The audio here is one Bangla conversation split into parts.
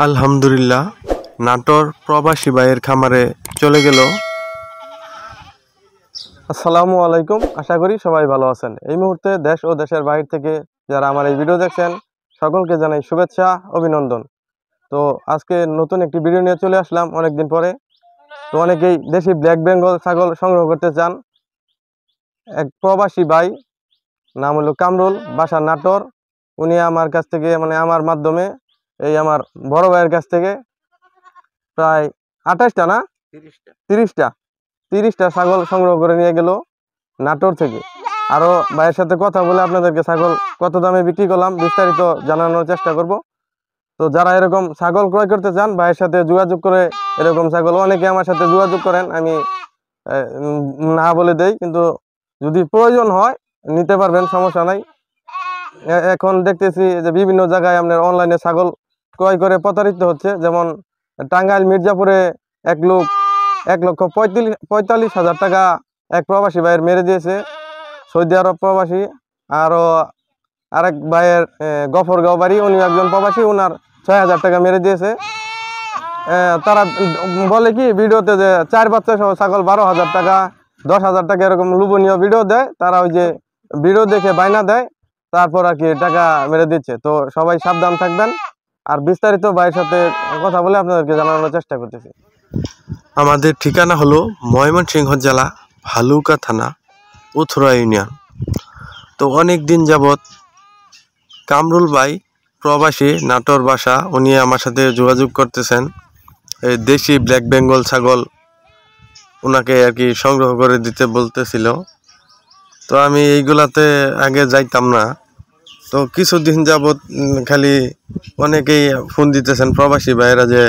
আলহামদুলিল্লাহ, নাটোর প্রবাসী ভাইয়ের খামারে চলে গেল। আসসালামু আলাইকুম, আশা করি সবাই ভালো আছেন। এই মুহূর্তে দেশ ও দেশের বাইরে থেকে যারা আমার এই ভিডিও দেখছেন সকলকে জানাই শুভেচ্ছা, অভিনন্দন। তো আজকে নতুন একটি ভিডিও নিয়ে চলে আসলাম অনেকদিন পরে। তো অনেকেই দেশি ব্ল্যাক বেঙ্গল ছাগল সংগ্রহ করতে চান। এক প্রবাসী ভাই, নাম হলো কামরুল, বাসা নাটোর। উনি আমার কাছ থেকে আমার মাধ্যমে আমার বড় ভাইয়ের কাছ থেকে প্রায় 28টা না 30টা ছাগল সংগ্রহ করে নিয়ে গেল নাটোর থেকে। আরো ভাইয়ের সাথে কথা বলে আপনাদেরকে ছাগল কত দামে বিক্রি করলাম বিস্তারিত জানানোর চেষ্টা করব। তো যারা এরকম ছাগল ক্রয় করতে চান ভাইয়ের সাথে যোগাযোগ করে, এরকম ছাগল অনেকে আমার সাথে যোগাযোগ করেন, আমি না বলে দেই, কিন্তু যদি প্রয়োজন হয় নিতে পারবেন, সমস্যা নাই। এখন দেখতেছি যে বিভিন্ন জায়গায় আপনার অনলাইনে ছাগল ক্রয় করে প্রতারিত হচ্ছে। যেমন টাঙ্গাইল মির্জাপুরে এক লোক 1,45,000 টাকা এক প্রবাসী ভাইয়ের মেরে দিয়েছে, সৌদি আরব প্রবাসী। আরো আরেক ভাইয়ের গফরগাঁও বাড়ি, উনি একজন প্রবাসী, ওনার 6,000 টাকা মেরে দিয়েছে। তারা বলে কি ভিডিওতে যে 4 বাচ্চা সহ ছাগল 12,000 টাকা, 10,000 টাকা এরকম লোভনীয় ভিডিও দেয়। তারা ওই যে ভিডিও দেখে বায়না দেয়, তারপর আর কি টাকা মেরে দিচ্ছে। তো সবাই সাবধান থাকবেন। আর বিস্তারিত ভাইয়ের সাথে কথা বলে আপনাদেরকে জানানোর চেষ্টা করতেছি। আমাদের ঠিকানা হলো ময়মনসিংহ জেলা ভালুকা থানা উথরা ইউনিয়ন। তো অনেক দিন যাবৎ কামরুল ভাই প্রবাসী, নাটোর বাসা, উনি আমার সাথে যোগাযোগ করতেছেন। এই দেশি ব্ল্যাক বেঙ্গল ছাগল ওনাকে আর কি সংগ্রহ করে দিতে বলতেছিল। তো আমি এইগুলাতে আগে যাইতাম না। তো কিছুদিন যাবৎ খালি অনেকেই ফোন দিতেছেন প্রবাসী ভাইয়েরা যে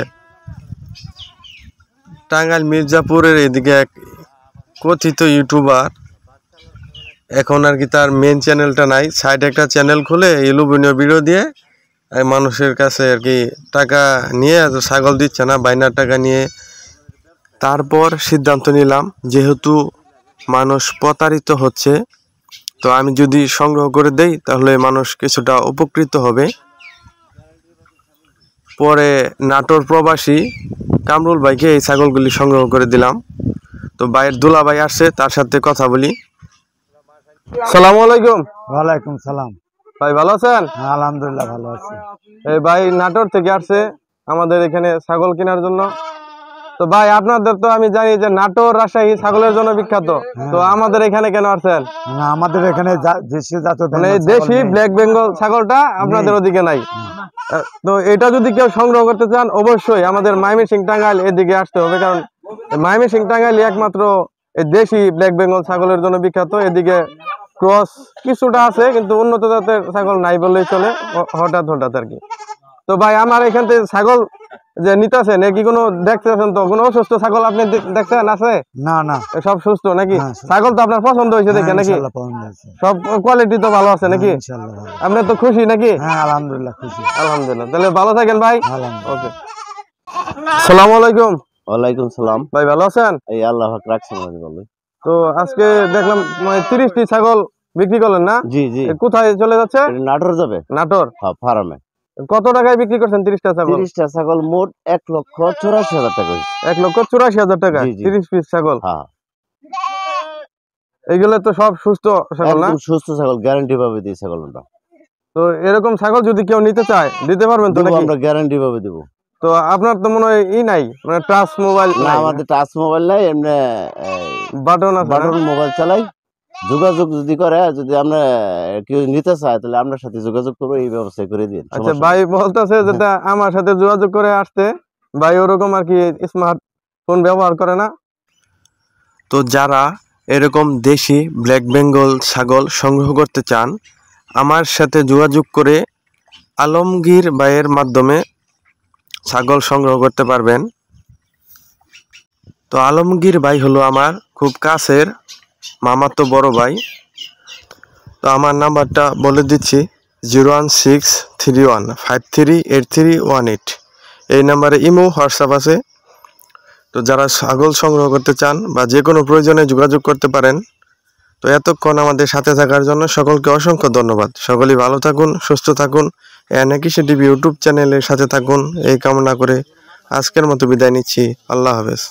টাঙ্গাইল মির্জাপুরের এদিকে এক কথিত ইউটিউবার, এখন আর কি তার মেন চ্যানেলটা নাই, সাইডে একটা চ্যানেল খুলে এই লোভনীয় ভিডিও দিয়ে মানুষের কাছে আর কি টাকা নিয়ে ছাগল দিচ্ছে না, বাইনার টাকা নিয়ে। তারপর সিদ্ধান্ত নিলাম, যেহেতু মানুষ প্রতারিত হচ্ছে, তো আমি যদি সংগ্রহ করে দেই তাহলে মানুষ কিছুটা উপকৃত হবে। পরে নাটোর প্রবাসী কামরুল ভাইকে এই ছাগলগুলি সংগ্রহ করে দিলাম। তো ভাইয়ের দুলা ভাই আসছে, তার সাথে কথা বলি। আসসালামু আলাইকুম। ওয়ালাইকুম সালাম। ভাই ভালো আছেন? আলহামদুলিল্লাহ ভালো আছি। এই ভাই নাটোর থেকে আসছে আমাদের এখানে ছাগল কেনার জন্য। তো ভাই আপনাদের তো আমি জানি যে নাটোর রাজশাহী ছাগলের জন্য বিখ্যাত, তো আমাদের এখানে কেন আসছেন? না, আমাদের এখানে দেশি জাত দেশি ব্ল্যাক বেঙ্গল ছাগলটা আপনাদের ওদিকে নাই। তো এটা যদি কেউ সংগ্রহ করতে চান অবশ্যই আমাদের ময়মনসিংহ টাঙ্গাইল এদিকে আসতে হবে, কারণ ময়মনসিংহ টাঙ্গাইল একমাত্র এই দেশি ব্ল্যাক বেঙ্গল ছাগলের জন্য বিখ্যাত। এদিকে ক্রস কিছুটা আছে, কিন্তু উন্নত জাতের ছাগল নাই বললেই চলে, হঠাৎ আর কি। তো ভাই আমার এখান থেকে ছাগল যে নিতেছেন, নাকি কোনো দেখতেছেন তো কোনো অসুস্থ ছাগল আপনি দেখছেন আছে? না না, সব সুস্থ নাকি? ছাগল তো আপনার পছন্দ হয়েছে দেখে নাকি? সব কোয়ালিটি তো ভালো আছে নাকি? আপনি তো খুশি নাকি? হ্যাঁ আলহামদুলিল্লাহ খুশি। আলহামদুলিল্লাহ, তাহলে ভালো থাকেন ভাই। আলহামদুলিল্লাহ। ওকে, আসসালামু আলাইকুম। ওয়ালাইকুম সালাম। ভাই ভালো আছেন? এই আল্লাহ পাক রাখছেন বলে। তো আজকে দেখলাম 30টি ছাগল বিক্রি করলেন না? জি জি। কোথায় চলে যাচ্ছে? নাটোর যাবে। নাটোর? হ্যাঁ, ফার্মে। কত টাকায় বিক্রি করছেন 30টা ছাগল? 30টা ছাগল মোট 1,84,000 টাকা। 1,84,000 টাকা 30 পিস ছাগল? হ্যাঁ। এইগুলো তো সব সুস্থ ছাগল না? একদম সুস্থ ছাগল, গ্যারান্টি ভাবে দিই ছাগলটা। তো এরকম ছাগল যদি কেউ নিতে চায় দিতে পারবেন তো নাকি? আমরা গ্যারান্টি ভাবে দেব। তো আপনার তো মনে হয় নাই, মানে টাচ মোবাইল? না, আমাদের টাচ মোবাইল নাই, এমনি বাটন আছে, বাটন মোবাইল চালাই। যোগাযোগ যদি করে, যদি আমরা কেউ নিতে চায় তাহলে আপনার সাথে যোগাযোগ করবো, এই ব্যবস্থা করে দিন। আচ্ছা, ভাই বলতেছে যেটা আমার সাথে যোগাযোগ করে আসতে, ভাই ওরকম আর কি স্মার্টফোন ব্যবহার করে না। তো যারা এরকম দেশি ব্ল্যাক বেঙ্গল ছাগল সংগ্রহ করতে চান আমার সাথে যোগাযোগ করে আলমগীর ভাইয়ের মাধ্যমে ছাগল সংগ্রহ করতে পারবেন। তো আলমগীর ভাই হলো আমার খুব কাছের মামাতো বড় ভাই। তো আমার নাম্বারটা বলে দিচ্ছি, 01631538318। এই নাম্বারে ইমো হোয়াটসঅ্যাপ আছে। তো যারা ছাগল সংগ্রহ করতে চান বা যে কোনো প্রয়োজনে যোগাযোগ করতে পারেন। তো এতক্ষণ আমাদের সাথে থাকার জন্য সকলকে অসংখ্য ধন্যবাদ। সকলেই ভালো থাকুন, সুস্থ থাকুন, এনে কৃষি টিভি ইউটিউব চ্যানেলের সাথে থাকুন এই কামনা করে আজকের মতো বিদায় নিচ্ছি। আল্লাহ হাফেজ।